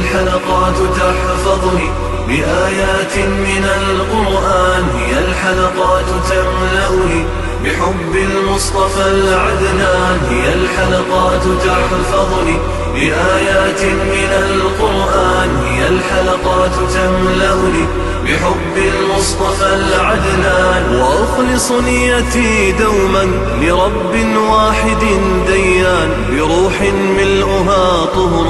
الحلقات تحفظني بآيات من القرآن، هي الحلقات تملأني بحب المصطفى العدنان، هي الحلقات تحفظني بآيات من القرآن، هي الحلقات تملأني بحب المصطفى العدنان. وأخلص نيتي دوما لرب واحد ديان، بروح ملؤها طهر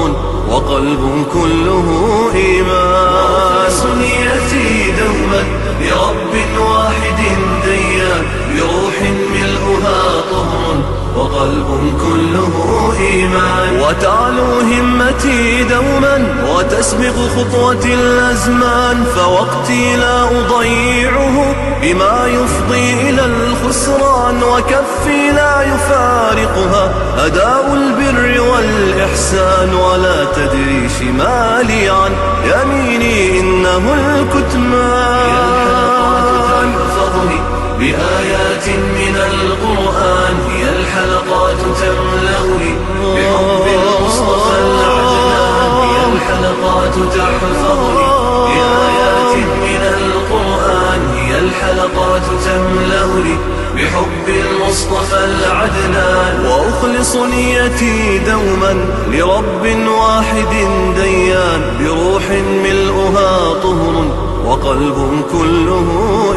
وقلب كله إيمان. وأخلص نيتي دوما لرب واحد ديان، بروح ملؤها طهر وقلب كله إيمان. وتعلو همتي دوما وتسبق خطوتي الأزمان، فوقتي لا أضيعه بما يفضي إلى الخسران، وكفي لا يفارقها أداء البر والإحسان. ولا تدري شمالي عن يميني إنه الكتمان. تحفظني بآيات من القرآن، هي الحلقات تملأني بحب المصطفى العدنان، هي الحلقات تحفظني بآيات من القرآن، هي الحلقات تملأني بحب المصطفى العدنان. وأخلص نيتي دوما لرب واحد ديان، بروح ملؤها طهر وقلب كله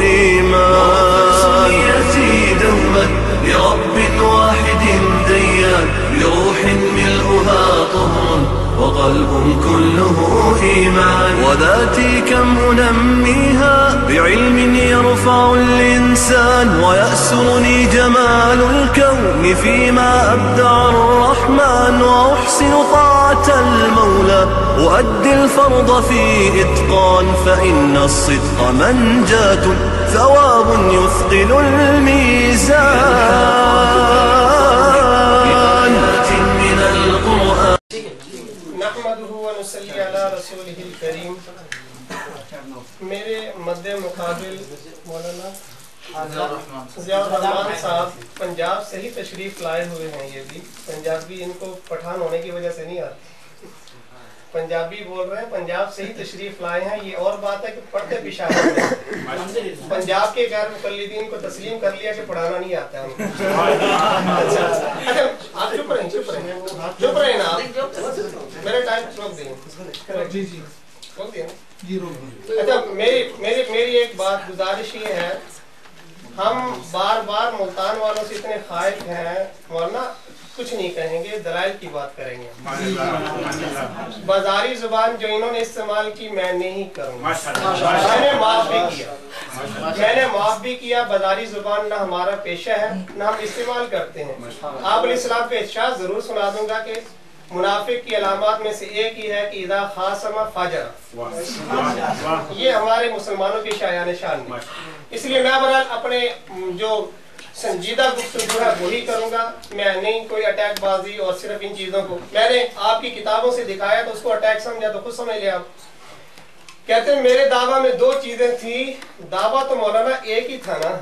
إيمان. وأخلص نيتي دوما لرب واحد ديان، بروح ملؤها طهر وقلب كله إيمان. وذاتي كم أنميها بعلم يرفع الإنسان، ويأسرني جمال الكون فيما أبدع الرحمن. وأحسن طاعة المولى أؤدي الفرض في إتقان، فإن الصدق منجاة ثواب يثقل الميزان. من القرآن نحمده ونصلي على رسوله الكريم. میرے مد مقابل مولانا ضیاء الرحمان صاحب پنجاب سے ہی تشریف لائے ہوئے ہیں. یہ بھی پنجابی ان کو پٹھان ہونے کی وجہ سے نہیں آتی، پنجابی بول رہے ہیں، پنجاب سے ہی تشریف لائے ہیں. یہ اور بات ہے کہ پڑھتے پیشہ ہیں. پنجاب کے غیر مقلدین کو تسلیم کر لیا کہ پڑھانا نہیں آتا ہے. اچھا آپ چپ رہیں، چپ رہیں نا، آپ میرے ٹائم روک دیں. اچھا میری ایک بات گزارش یہ ہے، ہم بار بار ملتان والوں سے اتنے خائف ہیں، ورنہ کچھ نہیں کہیں گے، دلائل کی بات کریں گے. بازاری زبان جو انہوں نے استعمال کی میں نہیں کروں گا. میں نے معاف بھی کیا. بازاری زبان نہ ہمارا پیشہ ہے نہ ہم استعمال کرتے ہیں. آپ علیہ السلام کے ارشاد ضرور سنا دوں گا کہ منافق کی علامات میں سے ایک ہی ہے کہ اذا خاصم فجر. یہ ہمارے مسلمانوں کی شایان شان ہے. اس لیے میں بہرحال اپنے جو سنجیدہ گفتگو ہے وہی کروں گا. میں نہیں کوئی اٹیک بازی اور صرف ان چیزوں کو میں نے آپ کی کتابوں سے دکھایا تو اس کو اٹیک سمجھا تو خود سمجھ لیا. آپ کہتے ہیں میرے دعویٰ میں دو چیزیں تھی. دعویٰ تو مولانا ایک ہی تھا نا،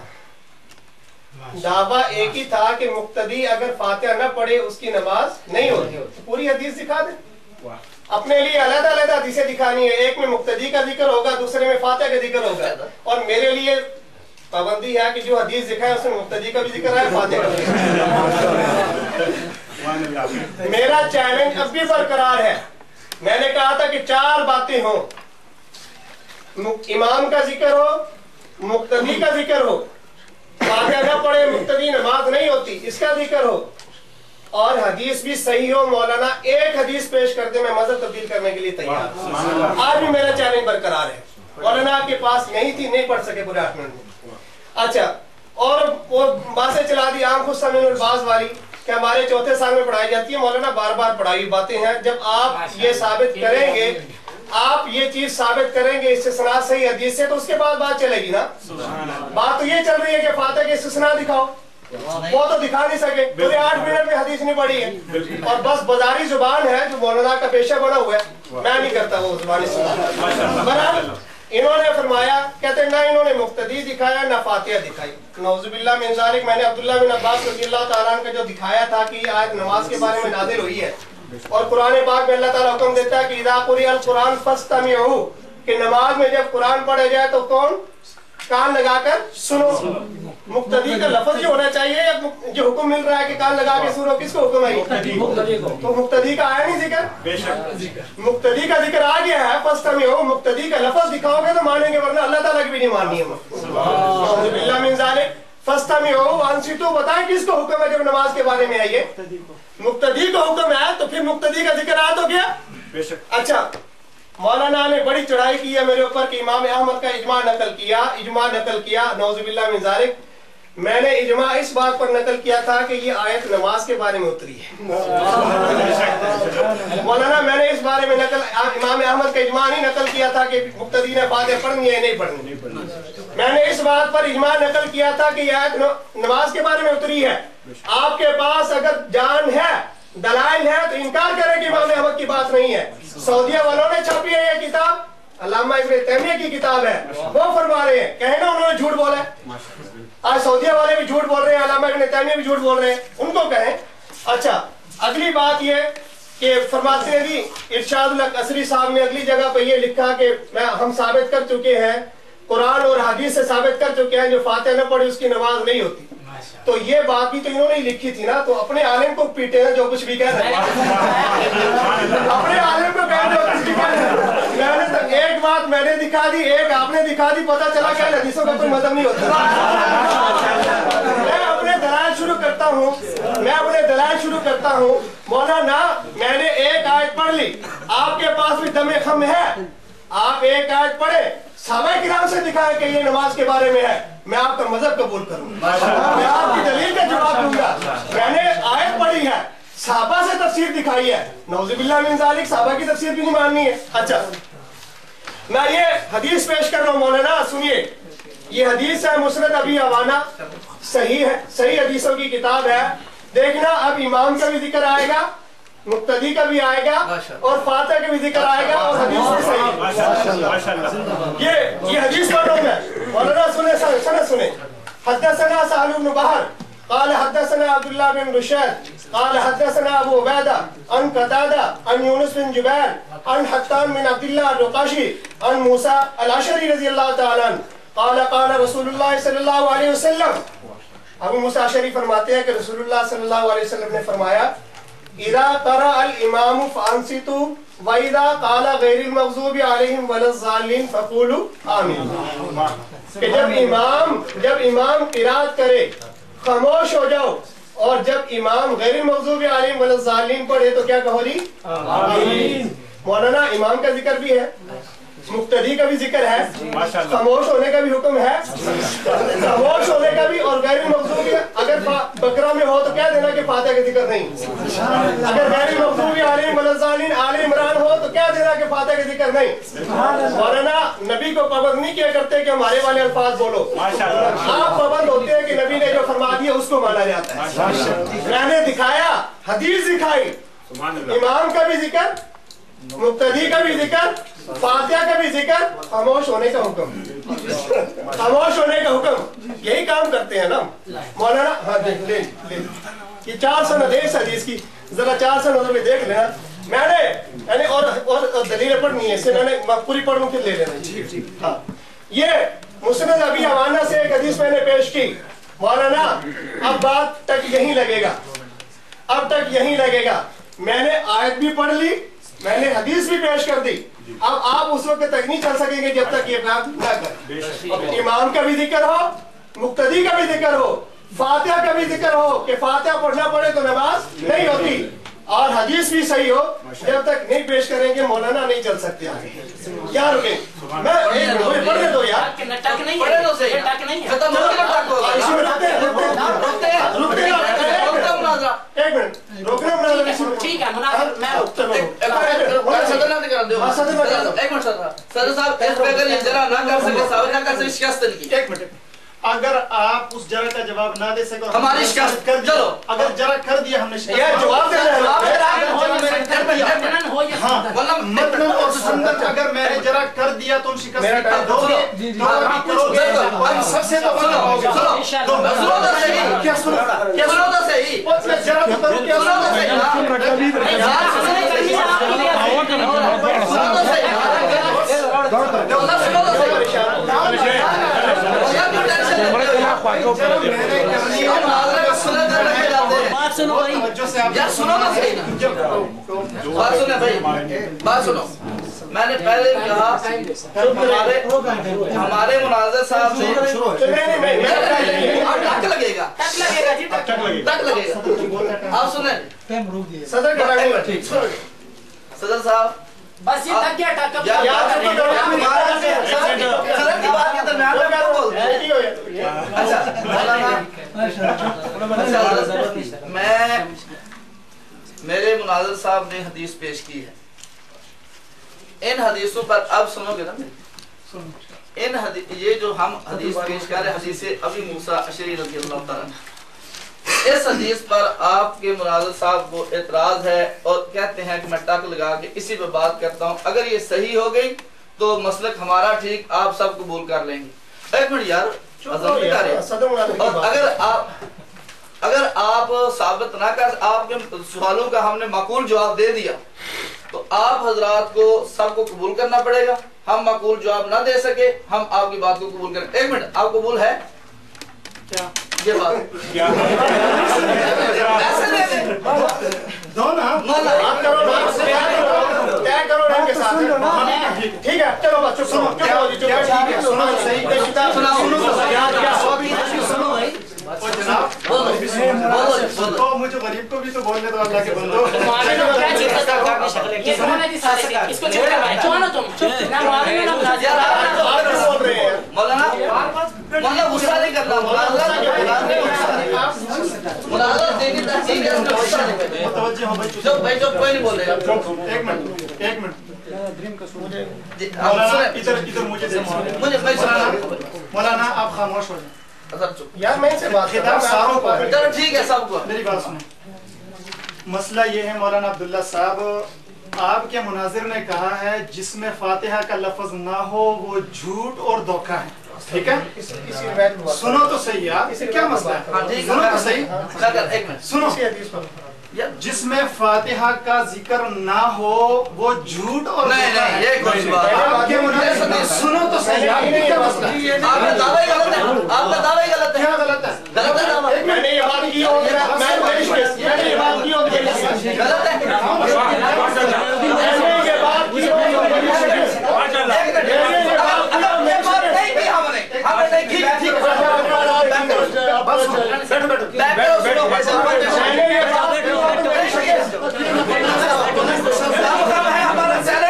دعویٰ ایک ہی تھا کہ مقتدی اگر فاتحہ نہ پڑھے اس کی نماز نہیں ہوتی. پوری حدیث دکھا دیں. اپنے لیے علیحدہ علیحدہ حدیثیں دکھانی ہے. ایک میں مقتدی کا ذکر ہوگا، دوسرے میں فاتحہ کا ذکر ہوگا. اور میرے لیے پابندی ہے کہ جو حدیث دکھائے اس میں مقتدی کا بھی ذکر ہے، فاتحہ کا بھی ذکر ہے. میرا چیلنج اب بھی برقرار ہے. میں نے کہا تھا کہ 4 باتیں ہوں، امام کا ذکر ہو، مقتدی کا ذکر ہو، فاتحہ نہ پڑھے مقتدی نماز نہیں ہوتی اس کا ذکر ہو، اور حدیث بھی صحیح ہو. مولانا ایک حدیث پیش کرتے میں مذہب تبدیل کرنے کے لیے تیار. آج بھی میرا چیلنج برقرار ہے. مولانا آپ کے پاس نہیں تھی، نہیں پڑھ سکے پورے 8 منٹ میں. اچھا، اور وہ باتیں چلا دی عام خود سمین الباز والی کہ ہمارے چوتھے سال میں پڑھائی جاتی ہے. مولانا بار بار پڑھائی باتیں ہیں. جب آپ یہ ثابت کریں گے، آپ یہ چیز ثابت کریں گے استثناء صحیح حدیث سے، تو اس کے بعد بات چلے گی نا. بات تو یہ چل رہی ہے کہ فاتحہ کے استثناء دکھاؤ، وہ تو دکھا نہیں سکے. پورے 8 منٹ میں حدیث نہیں پڑھی ہے، اور بس بازاری زبان ہے جو مولانا کا پیشہ بنا ہوا ہے. میں نہیں کرتا وہ زبان استعمال. برحال انہوں نے فرمایا، کہتے ہیں نہ انہوں نے مقتدی دکھایا نہ فاتحہ دکھائی. نعوذ باللہ من ذالک. میں نے عبداللہ بن عباس رضی اللہ تعالیٰ عنہ کا جو دکھایا تھا کہ یہ آیت نماز کے بارے میں نازل ہوئی ہے، اور قرآن پاک میں اللہ تعالیٰ حکم دیتا ہے کہ اذا قرئ القرآن فاستمعوا، کہ نماز میں جب قرآن پڑھا جائے تو کون کان لگا کر سنو. مقتدی کا لفظ جو ہونا چاہیے یا جو حکم مل رہا ہے کہ کان لگا کے سنو، کس کو حکم ہے؟ تو مقتدی کا آیا نہیں ذکر؟ مقتدی کا ذکر آ گیا ہے. فاستمعوا، مقتدی کا لفظ دکھاؤ گے تو مانیں گے، ورنہ اللہ تعالیٰ کی بھی نہیں ماننی ہے. اعوذ باللہ من ذالک. فاستمعوا وانصتوا، بتائیں کس کو حکم ہے جب نماز کے بارے میں آئیے؟ مقتدی کو حکم ہے. تو پھر مقتدی کا ذکر آ تو گیا. اچھا، مولانا نے بڑی چڑھائی کی ہے میرے اوپر کہ امام احمد کا اجماع نقل کیا. نعوذ باللہ من ذالک. میں نے اجماع اس بات پر نقل کیا تھا کہ یہ آیت نماز کے بارے میں اتری ہے. مولانا میں نے اس بارے میں امام احمد کا اجماع نہیں نقل کیا تھا کہ مقتدی نے فاتحہ پڑھنی ہے نہیں پڑھنی. میں نے اس بات پر اجماع نقل کیا تھا کہ یہ آیت نماز کے بارے میں اتری ہے. آپ کے پاس اگر جان ہے، دلائل ہے، تو انکار کریں کہ امام احمد کی بات نہیں ہے. سعودیہ والوں نے چھاپی ہے یہ کتاب، علامہ ابن تیمیہ کی کتاب ہے. وہ فرما رہے ہیں، کہیں نا انہوں نے جھوٹ بولا ہے. آج سعودیہ والے بھی جھوٹ بول رہے ہیں، علامہ ابن تیمیہ بھی جھوٹ بول رہے ہیں، ان کو کہیں. اچھا، اگلی بات یہ کہ فرماتے ہیں جی ارشاد الحق عصری صاحب نے اگلی جگہ پہ یہ لکھا کہ ہم ثابت کر چکے ہیں، قرآن اور حدیث سے ثابت کر چکے ہیں، جو فاتحہ نہ پڑھے اس کی نماز نہیں ہوتی. تو یہ بات بھی تو انہوں نے لکھی تھی نا، تو اپنے عالم کو پیٹے نا جو کچھ بھی کہہ رہے ہیں. اپنے عالم کو کہہ جو کچھ بھی کہہ رہے ہیں. میں نے تو ایک بات میں نے دکھا دی، ایک آپ نے دکھا دی، پتہ چلا کہ حدیثوں کا کوئی مذہب نہیں ہوتا. میں اپنے دلائل شروع کرتا ہوں. مولانا میں نے ایک آیت پڑھ لی، آپ کے پاس بھی دم خم ہے، آپ ایک آیت پڑھے، صحابہ کرام سے دکھائیں کہ یہ نماز کے بارے میں ہے، میں آپ کا مذہب قبول کروں، میں آپ کی دلیل کا جواب دوں گا. میں نے آیت پڑھی ہے، صحابہ سے تفسیر دکھائی ہے، نعوذ باللہ من ذالک صحابہ کی تفسیر بھی نہیں ماننی ہے. اچھا، میں یہ حدیث پیش کر رہا ہوں. مولانا سنیے، یہ حدیث ہے مسند ابی عوانہ، صحیح ہے، صحیح حدیثوں کی کتاب ہے. دیکھنا اب امام کا بھی ذکر آئے گا، مقتدی کا بھی آئے گا، اور فاتحہ کا بھی ذکر آئے گا، اور حدیث بھی صحیح. یہ حدیث پڑھوں میں مولانا سنیں. حدثنا سہل بن بحر قال حدثنا عبد الله بن رشاد قال حدثنا ابو عبیدہ عن قتادہ عن یونس بن جبیر عن حتان بن عبد الله الرقاشی عن موسیٰ الاشعری رضی اللہ تعالی عنہ قال قال رسول اللہ صلی اللہ علیہ وسلم. ابو موسیٰ اشعری فرماتے ہیں کہ رسول اللہ صلی اللہ علیہ وسلم نے فرمایا اذا قرأ الامام فانصتوا واذا قال غیر المغضوب علیہم ولا الضالین فقولوا آمین. کہ جب امام قرات کرے خاموش ہو جاؤ، اور جب امام غیر المغضوب علیہم ولا الضالین پڑھے تو کیا کہو جی؟ آمین. مولانا امام کا ذکر بھی ہے، مقتدی کا بھی ذکر ہے، خاموش ہونے کا بھی حکم ہے، خاموش ہونے کا بھی، اور غیر المغضوب اگر بقرہ میں ہو تو کہہ دینا کہ فاتحہ کا ذکر نہیں. اگر غیر المغضوب علیہم ولا الضالین آل عمران ہو تو کہہ دینا کہ فاتحہ کا ذکر نہیں. مولانا نبی کو پابند نہیں کیا کرتے کہ ہمارے والے الفاظ بولو، آپ پابند ہوتے ہیں کہ نبی نے جو فرما دیا اس کو مانا جاتا ہے. میں نے دکھایا، حدیث دکھائی، امام کا بھی ذکر، مقتدی کا بھی ذکر، فاتحہ کا بھی ذکر، خاموش ہونے کا حکم. خاموش ہونے کا حکم، یہی کام کرتے ہیں نا مولانا. ہاں لے یہ 4 سند اس حدیث کی، ذرا 4 سند میں دیکھ لینا. میں نے اور دلیل پڑھنی ہے، اسے میں نے پوری پڑھوں پھر لے لینا. ہاں، یہ مسند ابی عوانہ سے ایک حدیث میں نے پیش کی. مولانا اب بات تک یہیں لگے گا. میں نے آیت بھی پڑھ لی، میں نے حدیث بھی پیش کر دی. اب آپ اس وقت تک نہیں چل سکیں گے جب تک یہ بات نہ کریں. امام کا بھی ذکر ہو، مقتدی کا بھی ذکر ہو، فاتحہ کا بھی ذکر ہو کہ فاتحہ پڑھنا پڑے تو نماز نہیں ہوتی، اور حدیث بھی صحیح ہو. جب تک نہیں پیش کریں گے مولانا نہیں چل سکتے آگے. کیا رکیں؟ میں پڑھنے دو یار، ایک منٹ روکنا اگر آپ اس جرح کا جواب نہ دے سکو ہماری شکست کر دیا، اگر جرح کر دیا ہم نے جواب متن اور سنت اگر میں نے جرح کر دیا تم شکست دو گے، کرو گے. سب سے تو کیا سنو بات سنو بھائی یار سنو نا صحیح نا بات سنیں بھائی بات سنو میں نے پہلے کہا ہمارے مناظر صاحب نے ٹک لگے گا آپ سنیں صدر صاحب بس یہ تک کیا ٹک صدر کی بات کے درمیان میں کیا بولتے ہیں اچھا میں میرے مناظر صاحب نے حدیث پیش کی ہے ان حدیثوں پر اب سنو گے نا یہ جو ہم حدیث پیش کر رہے ہیں حدیث ابی موسیٰ اشعری رضی اللہ تعالیٰ اس حدیث پر آپ کے مناظر صاحب کو اعتراض ہے اور کہتے ہیں کہ میں ٹک لگا کے اسی پہ بات کرتا ہوں اگر یہ صحیح ہو گئی تو مسلک ہمارا ٹھیک آپ سب قبول کر لیں گے ایک منٹ یار اور اگر آپ ثابت نہ کر آپ کے سوالوں کا ہم نے معقول جواب دے دیا تو آپ حضرات کو سب کو قبول کرنا پڑے گا ہم معقول جواب نہ دے سکے ہم آپ کی بات کو قبول کریں ایک منٹ آپ قبول ہے کیا یہ بات ایسے دے دیں ٹھیک ہے چلو بچوں سنو مجھے غریب کو بھی تو بولنے دو اللہ کے بندو مولانا غصہ نہیں کرنا مناظر دیکھیں تحقیق ہے اس میں غصہ نہیں کرنا چپ بھائی چپ کوئی نہیں بول رہے ایک منٹ مولانا آپ خاموش ہو جائیں یار میں سے بات چلو ٹھیک ہے سب کو میری بات سنیں مسئلہ یہ ہے مولانا عبداللہ صاحب آپ کے مناظر نے کہا ہے جس میں فاتحہ کا لفظ نہ ہو وہ جھوٹ اور دھوکہ ہے ٹھیک ہے سنو تو صحیح یار کیا مسئلہ ہے سنو تو صحیح سنو جس میں فاتحہ کا ذکر نہ ہو وہ جھوٹ اور دھوکہ ہے آپ کے مناظر سنو تو صحیح یار کیا مسئلہ ہے آپ کا دعویٰ غلط ہے آپ کا دعویٰ غلط ہے کیا غلط ہے غلط ہے میں نے یہ بات کی ہوگی غلط ہے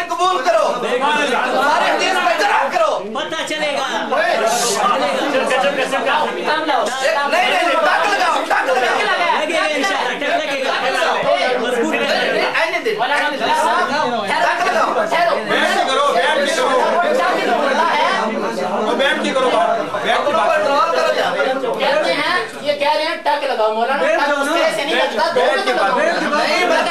قبول کرو ہمارے حدیث میں اعتراف کرو پتہ چلے گا نہیں ٹک لگاؤ ٹک لگاؤ لگے گا انشاءاللہ ٹک لگے گا مضبوط آئینے دے ٹک لگاؤ بیٹھ کی کرو کہتے ہیں یہ کہہ رہے ہیں ٹک لگاؤ مولانا ٹک اس طرح سے نہیں لگتا دو میں لگاؤ نہیں میں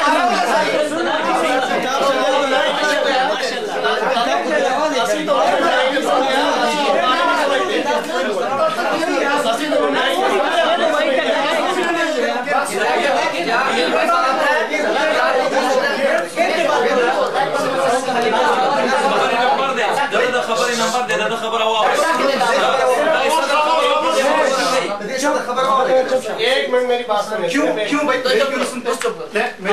ایک منٹ میری بات سنیں کیوں بھائی ٹھیک ہے میں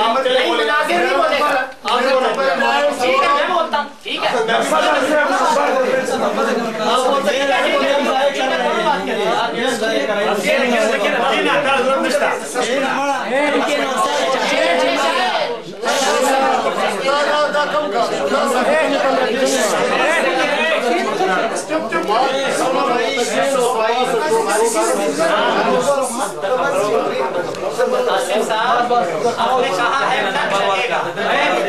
بولتا ہوں ٹھیک ہے آپ نے کہا ہے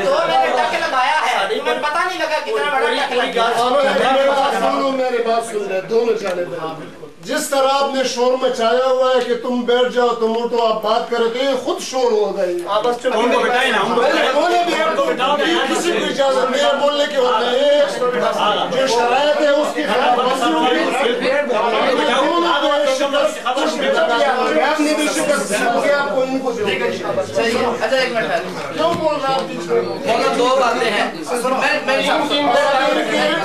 تو میں نے ٹک لگایا ہے تمہیں پتہ نہیں لگا کتنا بڑا ٹک لگا میری بات سن رہے دونوں جانب جس طرح آپ نے شور مچایا ہوا ہے کہ تم بیٹھ جاؤ تم اٹھو آپ بات کرو تو یہ خود شور ہو گئی کسی کو اجازت نہیں ہے بولنے کی ہوتا ہے جو شرائط ہے اس کی خلاف ورزی ہوگی اچھا ایک منٹ کیوں بول رہا آپ دو باتیں ہیں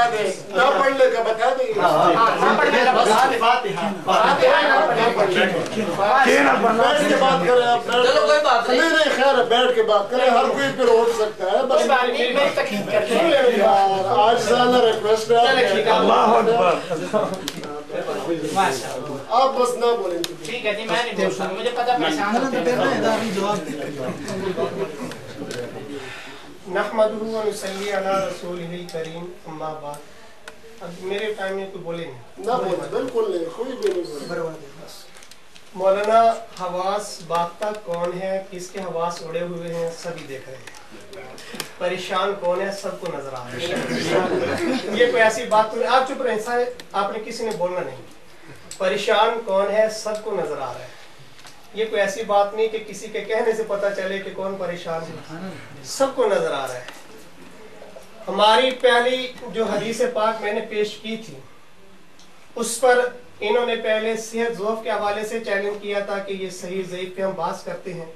بتا دیں نہ پڑھنے کا بتا دیں بیٹھ کے بات کریں آپ چلو کوئی بات نہیں نہیں خیر ہے بیٹھ کے بات کریں ہر کوئی پھر اٹھ سکتا ہے بس یار آج زیادہ ریکویسٹ ہے آپ بس نہ بولیں ٹھیک ہے جی میں نہیں بولتا مجھے پتا پریشان ہوتے ہیں نحمدہ و نصلی علی رسولہ الکریم اما بعد اب میرے ٹائم میں کوئی بولے نہیں نہ بولیں بالکل نہیں کوئی بھی نہیں بولے مولانا حواس باختہ کون ہے کس کے حواس اڑے ہوئے ہیں سبھی دیکھ رہے ہیں پریشان کون ہے سب کو نظر آ رہا ہے یہ کوئی ایسی بات تو نہیں آپ چپ رہے ہیں آپ نے کسی نے بولنا نہیں پریشان کون ہے سب کو نظر آ رہا ہے یہ کوئی ایسی بات نہیں کہ کسی کے کہنے سے پتہ چلے کہ کون پریشان ہے سب کو نظر آ رہا ہے ہماری پہلی جو حدیث پاک میں نے پیش کی تھی اس پر انہوں نے پہلے صحت ضعف کے حوالے سے چیلنج کیا تھا کہ یہ صحیح ضعیف پہ ہم بات کرتے ہیں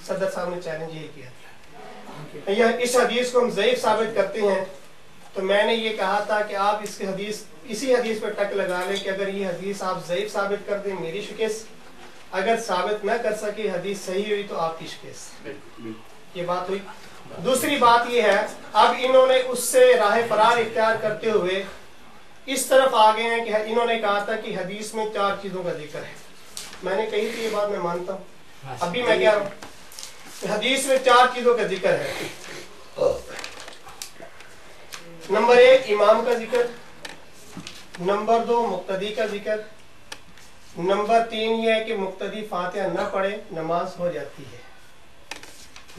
صدر صاحب نے چیلنج یہی کیا تھا اس حدیث کو ہم ضعیف ثابت کرتے ہیں تو میں نے یہ کہا تھا کہ آپ اس کی حدیث اسی حدیث پہ ٹک لگا لیں کہ اگر یہ حدیث آپ ضعیف ثابت کر دیں میری شکست اگر ثابت نہ کر سکے حدیث صحیح ہوئی تو آپ کی شکست یہ بات ہوئی دوسری بات یہ ہے اب انہوں نے اس سے راہ فرار اختیار کرتے ہوئے اس طرف آگے ہیں کہ انہوں نے کہا تھا کہ حدیث میں 4 چیزوں کا ذکر ہے میں نے کہی تھی یہ بات میں مانتا ہوں ابھی میں کہہ رہا ہوں کہ حدیث میں 4 چیزوں کا ذکر ہے نمبر 1 امام کا ذکر نمبر 2 مقتدی کا ذکر نمبر 3 یہ ہے کہ مقتدی فاتحہ نہ پڑھے نماز ہو جاتی ہے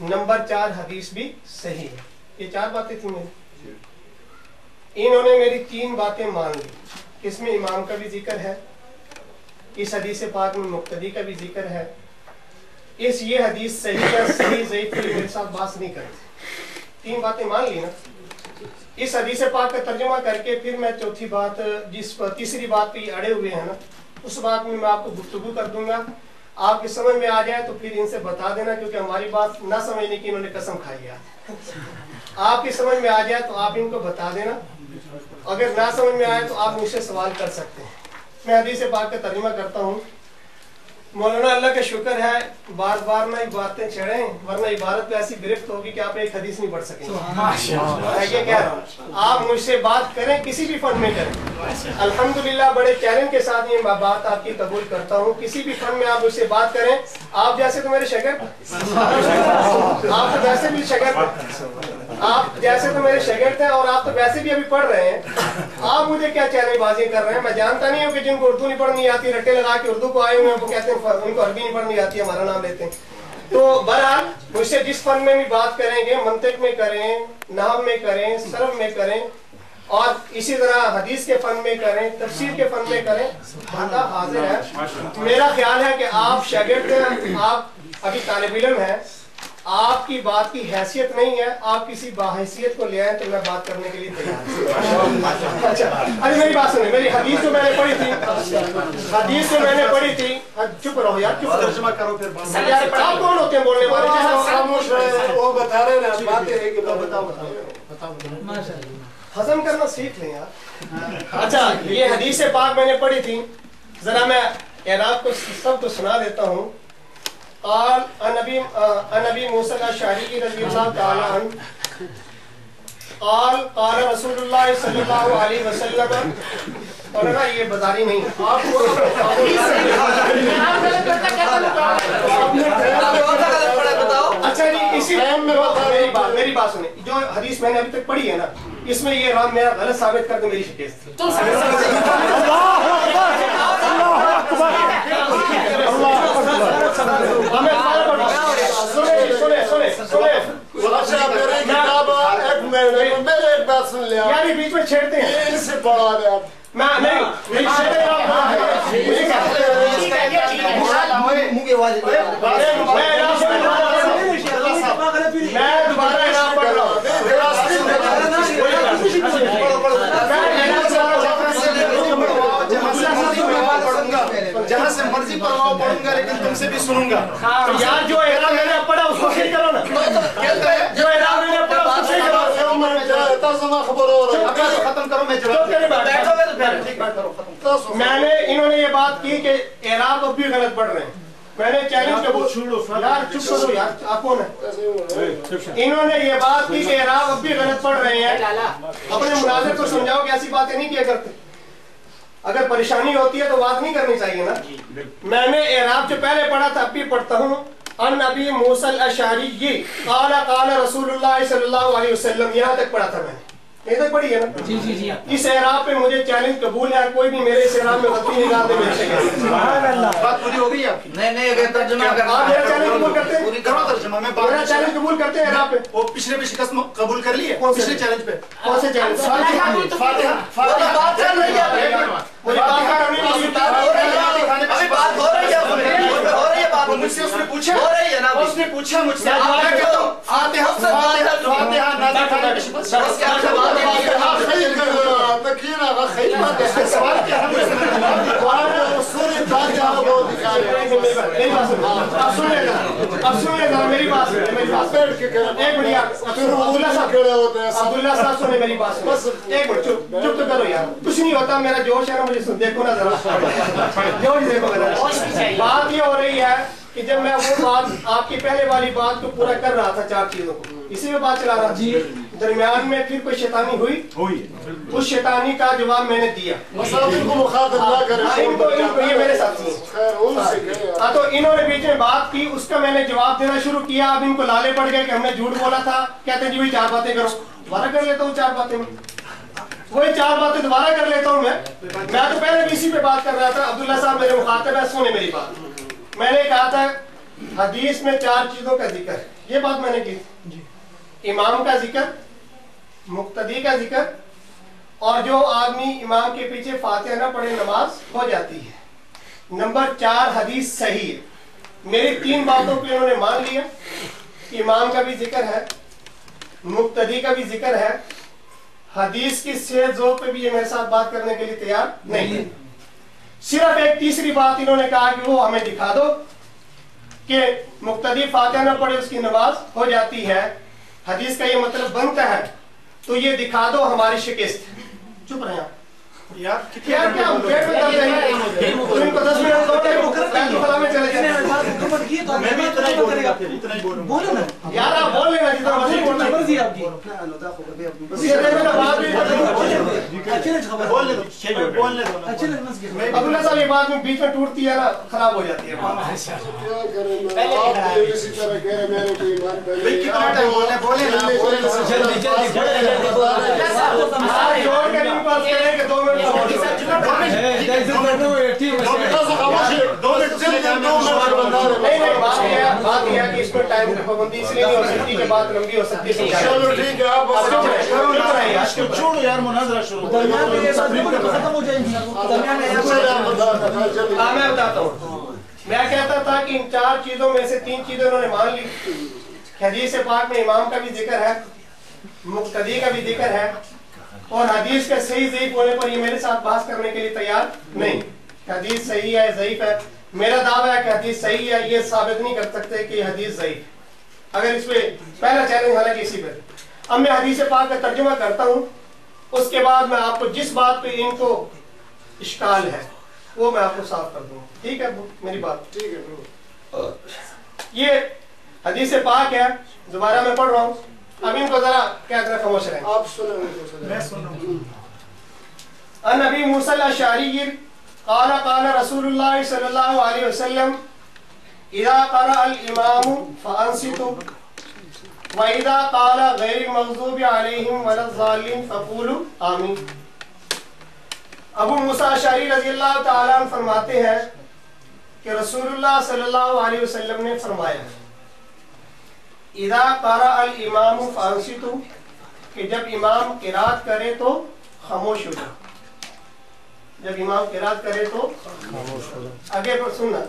نمبر 4 حدیث بھی صحیح ہے یہ 4 باتیں تھیں میری انہوں نے میری 3 باتیں مان لی اس میں امام کا بھی ذکر ہے اس حدیث پاک میں مقتدی کا بھی ذکر ہے یہ حدیث صحیح ہے صحیح ضعیف کے لیے میرے ساتھ بات نہیں کرتے 3 باتیں مان لی نا اس حدیث پاک کا ترجمہ کر کے پھر میں چوتھی بات تیسری بات پہ یہ اڑے ہوئے ہیں نا اس بات میں آپ کو گفتگو کر دوں گا آپ کی سمجھ میں آ جائے تو پھر ان سے بتا دینا کیونکہ ہماری بات نہ سمجھنے کی انہوں نے قسم کھائی ہے آپ کی سمجھ میں آ جائے تو آپ ان کو بتا دینا اگر نہ سمجھ میں آئے تو آپ مجھ سے سوال کر سکتے ہیں میں حدیث پاک کا ترجمہ کرتا ہوں مولانا اللہ کا شکر ہے بار بار نہ باتیں چھڑیں ورنہ عبارت پہ ایسی گرفت ہوگی کہ آپ ایک حدیث نہیں پڑھ سکیں گے میں یہ کہہ رہا ہوں آپ مجھ سے بات کریں کسی بھی فن میں کریں الحمدللہ بڑے چیلنج کے ساتھ یہ بات آپ کی قبول کرتا ہوں کسی بھی فن میں آپ مجھ سے بات کریں آپ جیسے تو میرے شاگرد آپ تو ویسے بھی شاگرد آپ جیسے تو میرے شاگرد ہیں اور آپ تو ویسے بھی ابھی پڑھ رہے ہیں آپ مجھے کیا چیلنج بازی کر رہے ہیں میں جانتا نہیں ہوں کہ جن کو اردو نہیں پڑھنی آتی رٹے لگا کے اردو کو آئے ہوئے ہیں وہ کہتے ہیں ان کو عربی نہیں پڑھنی آتی ہمارا نام لیتے ہیں تو بہرحال مجھ سے جس فن میں بھی بات کریں گے منطق میں کریں نحو میں کریں صرف میں کریں اور اسی طرح حدیث کے فن میں کریں تفسیر کے فن میں کریں بندہ حاضر ہے میرا خیال ہے کہ آپ شاگرد ہیں آپ ابھی طالب علم ہیں آپ کی بات کی حیثیت نہیں ہے آپ کسی باحیثیت کو لے آئیں تو میں بات کرنے کے لیے تیار ہوں اچھا ارے میری بات سنیں میری حدیث جو میں نے پڑھی تھی چپ رہو یار چپ ترجمہ کرو پھر آپ کون ہوتے ہیں بولنے والے خاموش رہے وہ بتا رہے ہیں باتیں ہیں کہ بتاؤ ہضم کرنا سیکھ لیں یار اچھا یہ حدیث پاک میں نے پڑھی تھی ذرا میں اعراب کو سب کو سنا دیتا ہوں قال نبی موسیٰ الاشعری رضی اللہ تعالی عنہ قال رسول اللہ صلی اللہ علیہ وسلم اور نا یہ بازاری نہیں آپ کو اچھا جی اسی میری بات سنیں جو حدیث میں نے ابھی تک پڑھی ہے نا اس میں یہ رام میرا غلط ثابت کر دے میری شکست میرے ایک بات سن لیا یار بیچ میں چھیڑتے ہیں ان سے پڑھا دے آپ جہاں سے مرضی پڑھاؤ پڑھوں گا لیکن تم سے بھی سنوں گا یار جو اعلان میں نے پڑھا اس کو صحیح کرو نا جو اعلان میں نے پڑھا اس کو صحیح کرو ختم کرو میں جواب بیٹھو گے تو پھر میں نے انہوں نے یہ بات کی کہ اعراب اب بھی غلط پڑھ رہے ہیں. میں نے چیلنج قبول یار چپ کرو یار آپ کون ہیں. انہوں نے یہ بات کی کہ اعراب اب بھی غلط پڑھ رہے ہیں. اپنے مناظر کو سمجھاؤ کہ ایسی باتیں نہیں کیا کرتے. اگر پریشانی ہوتی ہے تو بات نہیں کرنی چاہیے نا. میں نے اعراب جو پہلے پڑھا تھا اب بھی پڑھتا ہوں. ان ابی موسیٰ الاشعری قال قال رسول اللہ صلی اللہ علیہ وسلم یہاں تک پڑھا تھا میں نے. یہ تک پڑھی ہے نا. جی جی جی اس اعراب پہ مجھے چیلنج قبول ہے. کوئی بھی میرے اس اعراب میں غلطی نکال دے میرے سے. سبحان اللہ. بات پوری ہو گئی آپ کی؟ نہیں اگر ترجمہ کرنا آپ میرا چیلنج قبول کرتے ہیں؟ پوری کرو کرو ترجمہ. میں میرا چیلنج قبول کرتے ہیں اعراب پہ؟ وہ پچھلے پہ شکست قبول کر لی ہے کون سے؟ پچھلے چیلنج پہ. کون سے چیلنج؟ فاتحہ بات چل رہی ہے. مجھے بات کرنی ابھی بات ہو رہی ہے. ہو رہی ہے بات. مجھ سے اس نے پوچھا ہو رہی ہے نا. اس نے پوچھا مجھ سے میں کہتا ہوں فاتحہ سے فاتحہ نازل کرنے پہ شکست. اس کے آگے بات سوال کیا ہے مجھ اب سن لے ذرا میری بات. ایک منٹ عبداللہ صاحب سنیں میری بات. ایک منٹ چپ تو کرو یار. کچھ نہیں ہوتا. میرا جوش ہے نا. مجھے دیکھو نا ذرا. جوش دیکھو ذرا. بات یہ ہو رہی ہے کہ جب میں وہ بات آپ کی پہلے والی بات کو پورا کر رہا تھا 4 چیزوں کو اسی میں بات چلا رہا تھا. درمیان میں پھر کوئی شیطانی ہوئی. اس شیطانی کا جواب میں نے دیا. یہ میرے ساتھی ہیں. تو انہوں نے بیچ میں بات کی. اس کا میں نے جواب دینا شروع کیا. اب ان کو لالے پڑ گئے کہ ہم نے جھوٹ بولا تھا. کہتے ہیں جی وہی 4 باتیں کرو. دوبارہ کر لیتا ہوں 4 باتیں. وہی 4 باتیں دوبارہ کر لیتا ہوں. میں تو پہلے بھی اسی پہ بات کر رہا تھا. عبداللہ صاحب میرے مخاطب ہے. سنیں میری بات. میں نے کہا تھا حدیث میں 4 چیزوں کا ذکر ہے. یہ بات میں نے کی. امام کا ذکر, مقتدی کا ذکر, اور جو آدمی امام کے پیچھے فاتحہ نہ پڑھے نماز ہو جاتی ہے. نمبر 4 حدیث صحیح ہے. میری 3 باتوں پہ انہوں نے مان لیا. امام کا بھی ذکر ہے, مقتدی کا بھی ذکر ہے. حدیث کی صحت ذوق پہ بھی یہ میرے ساتھ بات کرنے کے لیے تیار نہیں ہے. صرف ایک تیسری بات انہوں نے کہا کہ وہ ہمیں دکھا دو کہ مقتدی فاتحہ نہ پڑھے اس کی نماز ہو جاتی ہے. حدیث کا یہ مطلب بنتا ہے تو یہ دکھا دو ہماری شکست. چپ رہے آپ یار کیا کیا گیٹ میں چل رہے ہیں. ان کو 10 منٹ دو بیت الخلا میں چلے جائیں. میں بھی اتنا ہی بولوں گا. اتنا ہی بولوں گا. یار آپ بول لینا جتنا مرضی بولنا. عبداللہ صاحب یہ بات میں بیچ میں ٹوٹتی ہے نا خراب ہو جاتی ہے. جوڑ کر ان پاس کریں کہ 2 منٹ نہیں بات یہ ہے کہ اس میں ٹائم کی پابندی اس لیے نہیں ہو سکتی کہ بات لمبی ہو سکتی ہے. چلو ٹھیک ہے آپ چھوڑو یار مناظرہ شروع ختم ہو جائے گی. میں بتاتا ہوں. میں کہتا تھا کہ ان 4 چیزوں میں سے 3 چیزیں انہوں نے مان لی. حدیث پاک میں امام کا بھی ذکر ہے, مقتدی کا بھی ذکر ہے, اور حدیث کے صحیح ضعیف ہونے پر یہ میرے ساتھ بحث کرنے کے لیے تیار نہیں. حدیث صحیح ہے ضعیف ہے. میرا دعویٰ ہے کہ حدیث صحیح ہے. یہ ثابت نہیں کر سکتے کہ یہ حدیث ضعیف ہے. اگر اس پہ پہلا چیلنج حالانکہ اسی پہ. اب میں حدیث پاک کا ترجمہ کرتا ہوں. اس کے بعد میں آپ کو جس بات پہ ان کو اشکال ہے وہ میں آپ کو صاف کر دوں. ٹھیک ہے میری بات؟ ٹھیک ہے. یہ حدیث پاک ہے. دوبارہ میں پڑھ رہا ہوں. اب ان کو ذرا کیا ذرا خاموش رہیں. آپ سنیں. میں سن رہا ہوں. ان ابی موسیٰ الاشعری قال قال رسول اللہ صلی اللہ علیہ وسلم اذا قرأ الامام فانصتوا واذا قال غیر المغضوب علیہم ولا الضالین فقولوا آمین. ابو موسیٰ اشعری رضی اللہ تعالیٰ عنہ فرماتے ہیں کہ رسول اللہ صلی اللہ علیہ وسلم نے فرمایا اذا قرأ الامام فانصتوا کہ جب امام قرات کرے تو خاموش ہو جاؤ. جب امام قرات کرے تو خاموش ہو جاؤ. آگے پر سننا.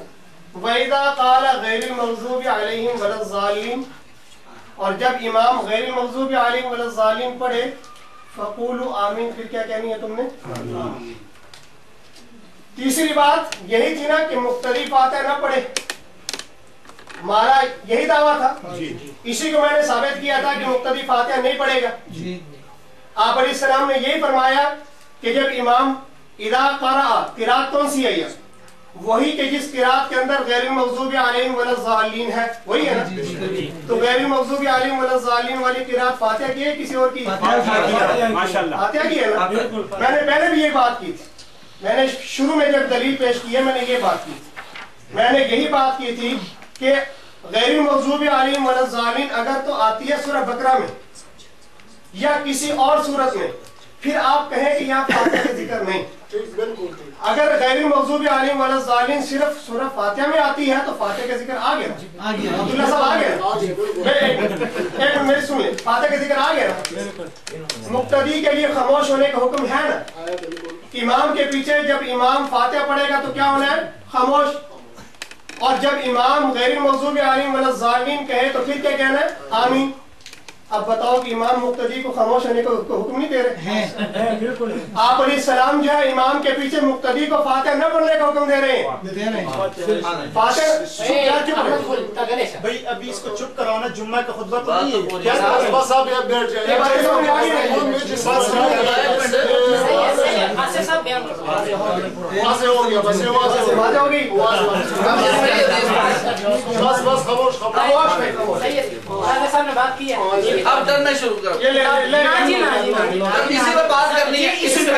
وَإِذَا قَالَ غَيْرِ الْمَغْضُوبِ عَلَيْهِمْ وَلَا الضَّالِّينَ اور جب امام غیر المغضوب علیہم ولا الضالین پڑھے فقولوا آمین. پھر کیا کہنی ہے تم نے؟ تیسری بات یہی تھی نا کہ مقتدی فاتحہ نہ پڑھے. ہمارا یہی دعویٰ تھا. اسی کو میں نے ثابت کیا تھا کہ مقتدی فاتحہ نہیں پڑھے گا. آپ علیہ السلام نے یہی فرمایا کہ جب امام اذا قرأ، قرات کون سی ہے یہ؟ وہی کہ جس قرات کے اندر غیر المغضوب علیہم ولا الضالین ہے، وہی ہے نا؟ تو غیر المغضوب علیہم ولا الضالین والی قرات فاتحہ کی ہے کسی اور کی؟ فاتحہ کی ہے نا؟ میں نے پہلے بھی یہ بات کی تھی، میں نے شروع میں جب دلیل پیش کی ہے میں نے یہ بات کی تھی، میں نے یہی بات کی تھی کہ غیر المغضوب علیہم ولا الضالین اگر تو آتی ہے سورہ بقرہ میں یا کسی اور صورت میں، پھر آپ کہیں کہ یہاں فاتحہ کا ذکر نہیں۔ اگر غیر المغضوب علیہم ولا الضالین صرف سورہ فاتحہ میں آتی ہے تو فاتحہ کا ذکر آ گیا، عبداللہ صاحب آ گیا، ایک منٹ میری سن لیں، فاتحہ کا ذکر آ گیا۔ مقتدی کے لیے خاموش ہونے کا حکم ہے نا، امام کے پیچھے جب امام فاتحہ پڑھے گا تو کیا ہونا ہے؟ خاموش، اور جب امام غیر المغضوب علیہم ولا الضالین کہے تو پھر کیا کہنا ہے؟ آمین۔ اب بتاؤ کہ امام مقتدی کو خاموش ہونے کا حکم نہیں دے رہے؟ آپ علیہ السلام جو ہے امام کے پیچھے مقتدی کو فاتحہ نہ پڑھنے کا حکم دے رہے ہیں۔ فاتحہ بھائی ابھی اس کو چپ کراؤ نا، جمعہ کا خطبہ تو نہیں ہے کیا؟ بس آپ یہاں بیٹھ جائیں، آصف صاحب بیان کرو۔ واضح ہو گیا، بس واضح ہو گئی، بس بس خاموش صاحب نے بات کی ہے، اب ڈرنا شروع کرو، کسی پہ بات کرنی ہے، کسی پہ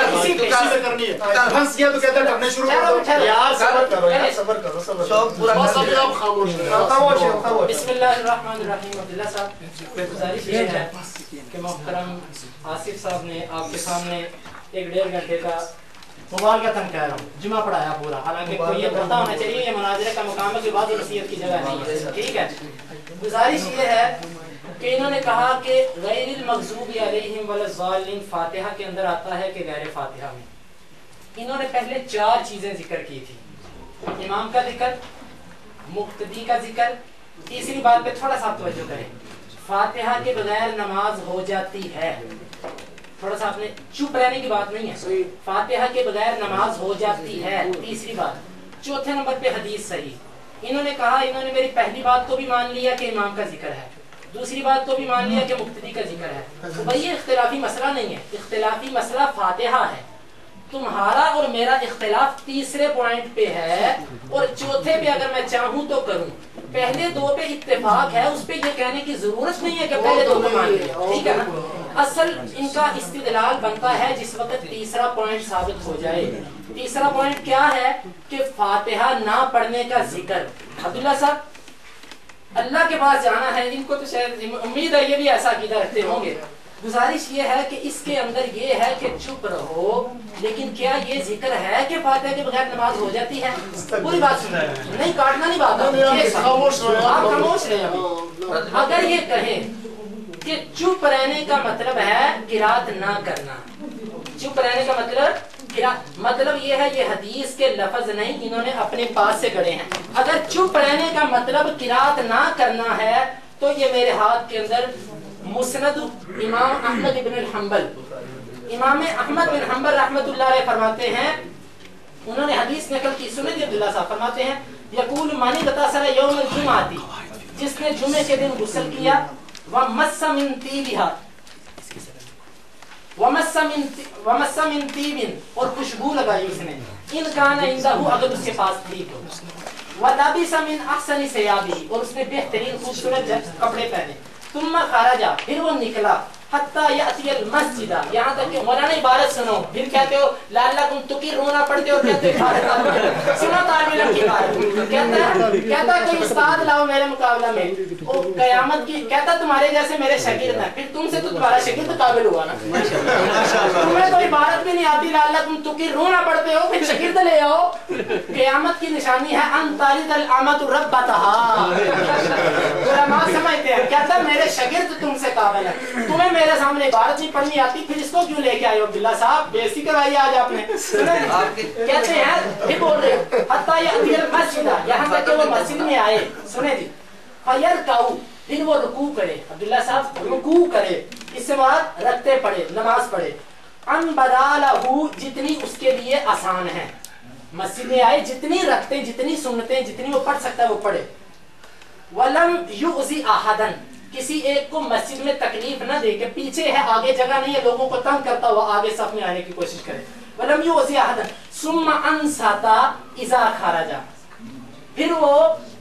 کرنی ہے، پھنس گیا تو کہتا ہے ڈرنے شروع کر دو۔ یار صبر کرو، یار صبر کرو، صبر کرو، شوق پورا بس ابھی کرنا آپ خاموش ہیں۔ خاموش ہے، خاموش۔ بسم اللہ الرحمن الرحیم۔ عبداللہ صاحب گزارش یہ ہے کہ محترم آصف صاحب نے آپ کے سامنے 1.5 گھنٹے کا مبالغتاً کہہ رہا ہوں جمعہ پڑھایا پورا، حالانکہ کوئی یہ پتہ ہونا چاہیے یہ مناظرے کا مقام ہے کہ بعض نصیحت کی جگہ نہیں ہے، ٹھیک ہے؟ گزارش یہ ہے کہ انہوں نے کہا کہ غیر المغضوب علیہم ولا الضالین فاتحہ کے اندر آتا ہے کہ غیر فاتحہ میں؟ انہوں نے پہلے 4 چیزیں ذکر کی تھی، امام کا ذکر، مقتدی کا ذکر، تیسری بات پہ تھوڑا سا توجہ کریں، فاتحہ کے بغیر نماز ہو جاتی ہے، تھوڑا سا آپ نے چپ رہنے کی بات نہیں ہے، فاتحہ کے بغیر نماز ہو جاتی ہے، تیسری بات۔ چوتھے نمبر پہ حدیث صحیح، انہوں نے کہا، انہوں نے میری پہلی بات کو بھی مان لیا کہ امام کا ذکر ہے، دوسری بات کو بھی مان لیا کہ مقتدی کا ذکر ہے، تو بھائی یہ اختلافی مسئلہ نہیں ہے، اختلافی مسئلہ فاتحہ ہے، تمہارا اور میرا اختلاف تیسرے پوائنٹ پہ ہے، اور چوتھے پہ اگر میں چاہوں تو کروں، پہلے 2 پہ اتفاق ہے، اس پہ یہ کہنے کی ضرورت نہیں ہے کہ پہلے 2 کو مان لیا، ٹھیک ہے نا؟ اصل ان کا استدلال بنتا ہے جس وقت تیسرا پوائنٹ ثابت ہو جائے۔ تیسرا پوائنٹ کیا ہے کہ فاتحہ نہ پڑھنے کا ذکر۔ عبداللہ صاحب اللہ کے پاس جانا ہے، ان کو تو شاید امید ہے یہ بھی ایسا عقیدہ رکھتے ہوں گے، گزارش یہ ہے کہ اس کے اندر یہ ہے کہ چپ رہو، لیکن کیا یہ ذکر ہے کہ فاتحہ کے بغیر نماز ہو جاتی ہے؟ پوری بات سن رہے ہیں، نہیں کاٹنا نہیں بات، آپ خاموش رہے ابھی۔ اگر یہ کہیں کہ چپ رہنے کا مطلب ہے قرات نہ کرنا، چپ رہنے کا مطلب یہ ہے، یہ حدیث کے لفظ نہیں، انہوں نے اپنے پاس سے گڑے ہیں۔ اگر چپ رہنے کا مطلب قرات نہ کرنا ہے تو یہ میرے ہاتھ کے اندر مسند امام احمد بن الحنبل، امام احمد بن حنبل رحمۃ اللہ علیہ فرماتے ہیں، انہوں نے حدیث نقل کی، سنیں عبداللہ صاحب فرماتے ہیں، یقول من اغتسل یوم الجمعہ، جس نے جمعے کے دن غسل کیا، ومس من طیبها، ومس من طیب، اور خوشبو لگائی اس نے، ان کان عنده، اگر اس کے پاس طیب ہو، ولبس من احسن ثیابه، اور اس نے بہترین خوبصورت کپڑے پہنے، ثم خرج، پھر وہ نکلا، حتی یأتی المسجد، یہاں تک کہ مولانا عبارت سنو، پھر کہتے ہو لعلکم تقرون پڑھتے ہو، کہتے ہو سنو تعبیر کی بات، کہتا ہے کوئی استاد لاؤ میرے مقابلہ میں، قیامت کی، کہتا تمہارے جیسے میرے شاگرد ہیں، پھر تم سے تو تمہارا شاگرد قابل ہوا نا، تمہیں تو عبارت بھی نہیں آتی، لعلکم تقرون پڑھتے ہو، پھر شاگرد لے آؤ، قیامت کی نشانی ہے ان تلد الامۃ ربتها، علماء سمجھتے ہیں، کہتا ہے میرے شاگرد تم سے قابل ہے، تمہیں میرے سامنے عبارت نہیں پڑھنی آتی، پھر اس کو کیوں لے کے آئے ہو؟ عبداللہ صاحب بےعزتی کرائی آج آپ نے، کہتے ہیں پھر بول رہے ہو حتی یأتی المسجد، یہاں تک کہ وہ مسجد میں آئے، سنیں جی، فیرکعوا، پھر وہ رکوع کرے، عبداللہ صاحب رکوع کرے، اس سے مراد رکعتیں پڑھے، نماز پڑھے، ان بدالہ، جتنی اس کے لیے آسان ہے، مسجد میں آئے جتنی رکعتیں، جتنی سنتیں، جتنی وہ پڑھ سکتا ہے وہ پڑھے، ولم یؤذی احدا، کسی ایک کو مسجد میں تکلیف نہ دے کہ پیچھے ہے آگے جگہ نہیں ہے لوگوں کو تنگ کرتا ہوا آگے صف میں آنے کی کوشش کرے. ولم یؤذی احدا ثم انصت اذا خرج. پھر وہ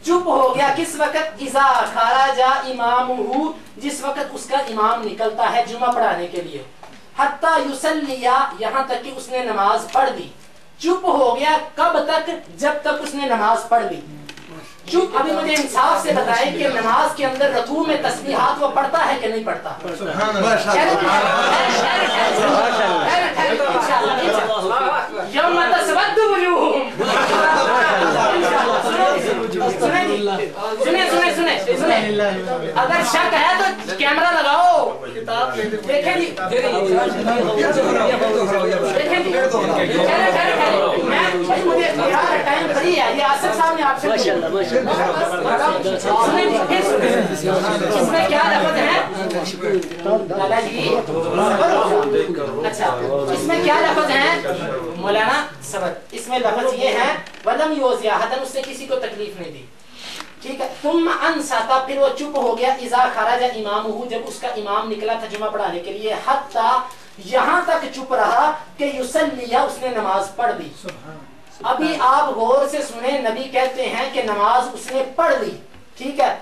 چپ ہو گیا کس وقت؟ اذا خرج امامہ، جس وقت اس کا امام نکلتا ہے جمعہ پڑھانے کے لیے. حتی یصلی، یہاں تک کہ اس نے نماز پڑھ لی. چپ ہو گیا کب تک؟ جب تک اس نے نماز پڑھ لی. چپ. ابھی مجھے انصاف سے بتائیں کہ نماز کے اندر رکوع میں تسبیحات وہ پڑھتا ہے کہ نہیں پڑھتا؟ یوم تسود وجوہہم. سنیں اگر شک ہے تو کیمرہ لگاؤ. دیکھیں جی مجھے ٹائم فری ہے. یہ آصف صاحب نے آپ سے اس میں کیا لفظ ہے دادا جی؟ اچھا اس میں کیا لفظ ہے مولانا سبق؟ اس میں لفظ یہ ہے ولم یؤذی احدا، اس نے کسی کو تکلیف نہیں دی. ٹھیک ہے. ثم انصت، پھر وہ چپ ہو گیا اذا خرج امامہ، جب اس کا امام نکلا تھا جمعہ پڑھانے کے لیے. حتی، یہاں تک چپ رہا کہ یصلی، اس نے نماز پڑھ لی. ابھی آپ غور سے سنیں، نبی کہتے ہیں کہ نماز اس نے پڑھ لی. ٹھیک ہے.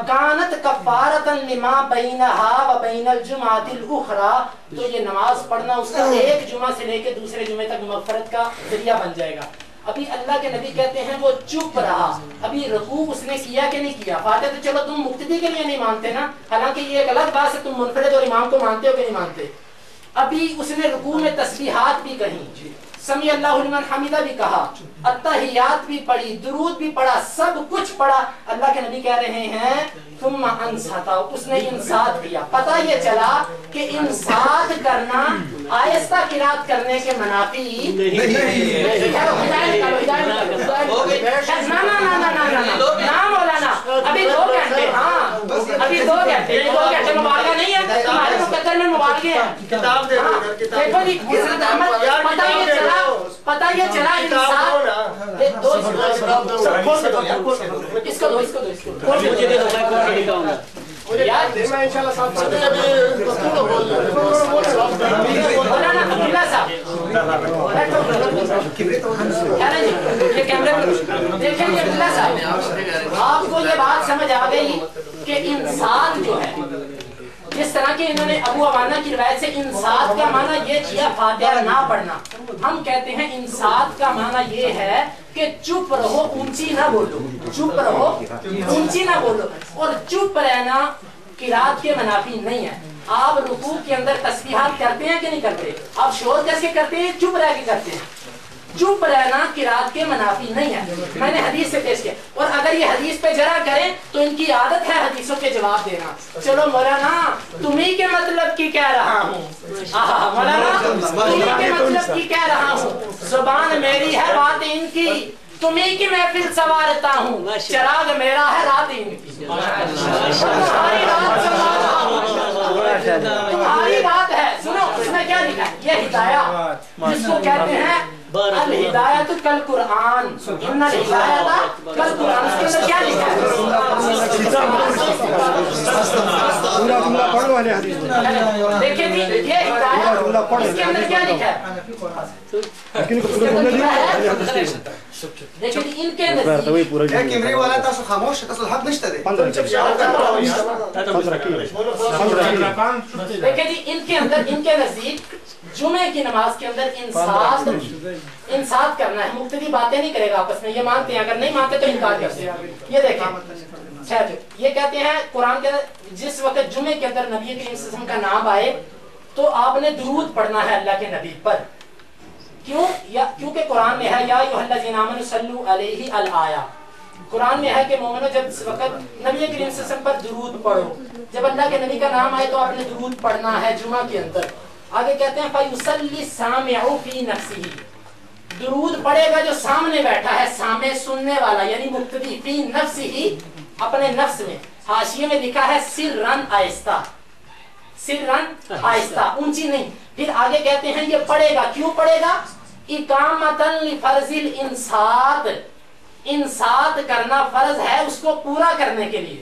کانت کفارۃ لما بینہا و بین الجمعۃ الاخری، تو یہ نماز پڑھنا اس کا ایک جمعہ سے لے کے دوسرے جمعے تک مغفرت کا ذریعہ بن جائے گا. ابھی اللہ کے نبی کہتے ہیں وہ چپ رہا. ابھی رکوع اس نے کیا کہ نہیں کیا؟ فاتحہ تو چلو تم مقتدی کے لیے نہیں مانتے نا، حالانکہ یہ ایک الگ بات ہے تم منفرد اور امام کو مانتے ہو کہ نہیں مانتے. ابھی اس نے رکوع میں تسبیحات بھی کہیں، سمیع اللہ لمن حمیدہ بھی کہا، التحیات بھی پڑھی، درود بھی پڑھا، سب کچھ پڑھا. اللہ کے نبی کہہ رہے ہیں ثم انصت، اس نے انصات کیا. پتہ یہ چلا کہ انصات کرنا آہستہ قرات کرنے کے منافی نہیں. مولانا ابھی 2 گھنٹے، ہاں ابھی 2 گھنٹے مبالغہ نہیں ہے، تمہارے مقدر میں مبالغے ہیں. دیکھو جی پتہ یہ چلا انصات. اس کو دو میں انشاءاللہ صاحب مولانا عبداللہ صاحب یہ کیمرے پر دیکھیں گے. عبداللہ صاحب آپ کو یہ بات سمجھ آ گئی کہ انصات جو ہے، جس طرح کہ انہوں نے ابو عوانہ کی روایت سے انصات کا معنی یہ کیا فاتحہ نہ پڑھنا. ہم کہتے ہیں انصات کا معنی یہ ہے کہ چپ رہو، اونچی نہ بولو. چپ رہو، اونچی نہ بولو. اور چپ رہنا قرات کے منافی نہیں ہے. آپ رکوع کے اندر تسبیحات کرتے ہیں کہ نہیں کرتے؟ آپ شور کیسے کرتے ہیں؟ چپ رہ کے کرتے ہیں. چپ رہنا قرات کے منافی نہیں ہے. میں نے حدیث سے پیش کیا. اور اگر یہ حدیث پہ جرا کریں تو ان کی عادت ہے حدیثوں کے جواب دینا. چلو مولانا تمہیں کے مطلب کی کہہ رہا ہوں، مولانا تمہیں کے مطلب کی کہہ رہا ہوں، زبان میری ہے بات ان کی، تمہیں کی محفل سوارتا ہوں، چراغ میرا ہے رات ان کی. تمہاری بات ہے. سنو اس میں کیا لکھا ہے؟ یہ ہدایت جس کو کہتے ہیں الہدایت کل قرآن، ان الہدایت کل قرآن. اس کے اندر کیا لکھا ہے؟ دیکھیں جی یہ ہدایت، اس کے اندر کیا لکھا ہے؟ دیکھیں جی ان کے نزدیک جمعے کی نماز کے اندر انصات کرنا ہے. مقتدی باتیں نہیں کرے گا آپس میں، یہ مانتے ہیں. اگر نہیں مانتے تو انکار کرتے ہیں. یہ دیکھیں یہ کہتے ہیں قرآن کے جس وقت جمعے کے اندر نبی کریم صلی اللہ علیہ وسلم کا نام آئے تو آپ نے درود پڑھنا ہے اللہ کے نبی پر. کیونکہ قرآن میں ہے یا ایھا الذین آمنوا صلوا علیہ الآیہ. قرآن میں ہے کہ مومنو جب اس وقت نبی کریم صلی اللہ علیہ وسلم پر درود پڑھو. جب اللہ کے نبی کا نام آئے تو آپ نے درود پڑھنا ہے جمعہ کے اندر. آگے کہتے ہیں فَيُصَلِّ السَّامِعُ فِي نَفْسِهِ، درود پڑھے گا جو سامنے بیٹھا ہے، سامع سننے والا یعنی مقتدی، فی نفسه اپنے نفس میں. حاشیے میں لکھا ہے سرًا آہستہ، سرًا آہستہ، اونچی نہیں. پھر آگے کہتے ہیں یہ پڑھے گا. کیوں پڑھے گا؟ اقامۃ لفرض الانصات، انصات کرنا فرض ہے اس کو پورا کرنے کے لیے.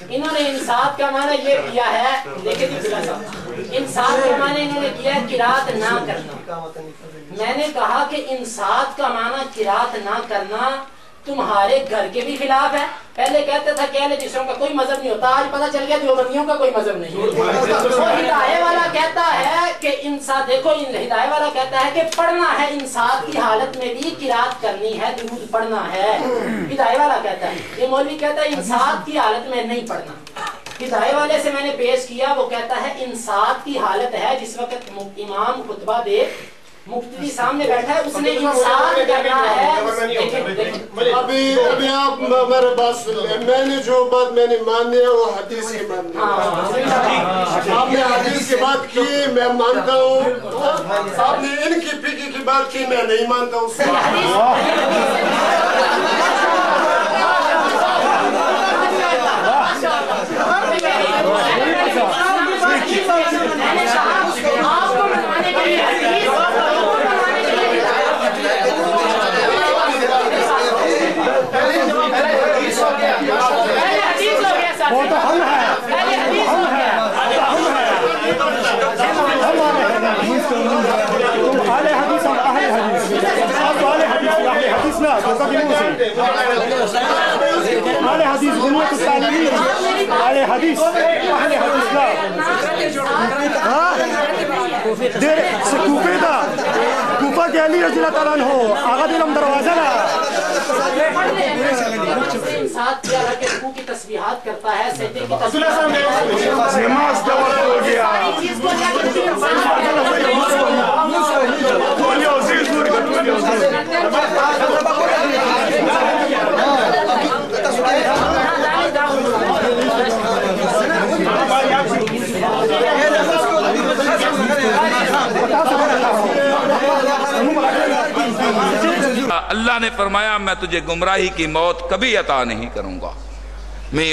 انہوں نے انصاف کا معنی یہ کیا ہے، دیکھیں جی بلا صاحب، انصاف کا معنی انہوں نے کیا ہے قرات نہ کرنا۔ میں نے کہا کہ انصاف کا معنی قرات نہ کرنا تمہارے گھر کے بھی خلاف ہے۔ پہلے کہتے تھا کہ اہل حدیثوں کا کوئی مذہب نہیں ہوتا، آج پتہ چل گیا دیوبندیوں کا کوئی مذہب نہیں۔ وہ ہدایہ والا کہتا ہے کہ انصاف، دیکھو ہدایہ والا کہتا ہے کہ پڑھنا ہے، انصاف کی حالت میں بھی قرات کرنی ہے، درود پڑھنا ہے، ہدایہ والا کہتا ہے۔ یہ مولوی کہتا ہے انصاف کی حالت میں نہیں پڑھنا۔ ہدایہ والے سے میں نے پیش کیا، وہ کہتا ہے انصاف کی حالت ہے جس وقت امام خطبہ دے، مقتدی سامنے بیٹھا ہے، اس نے انصاف کرنا ہے۔ ابھی آپ میرے بات سن لیں، میں نے جو بات میں نے مانی ہے وہ حدیث کی مانی ہے۔ آپ نے حدیث کی بات کی میں مانتا ہوں، آپ نے ان کی فقہ کی بات کی میں نہیں مانتا ہوں۔ وہ تو ہم ہیں، تم اہل حدیث اور اہل حدیث، آپ تو اہل حدیث نہ تو کبھی نہیں اہل حدیث بنیت التعلیمی، اہل حدیث اہل حدیث نہ دیر کوفے دا کوفہ کے علی رضی اللہ تعالیٰ عنہ آغا دلم دروازہ نا انصاف کیا ہے کہ رکوع کی تسبیحات کرتا ہے، سجدے کی تسبیحات نماز کا وقت ہو گیا۔ اللہ نے فرمایا میں تجھے گمراہی کی موت کبھی عطا نہیں کروں گا۔ میں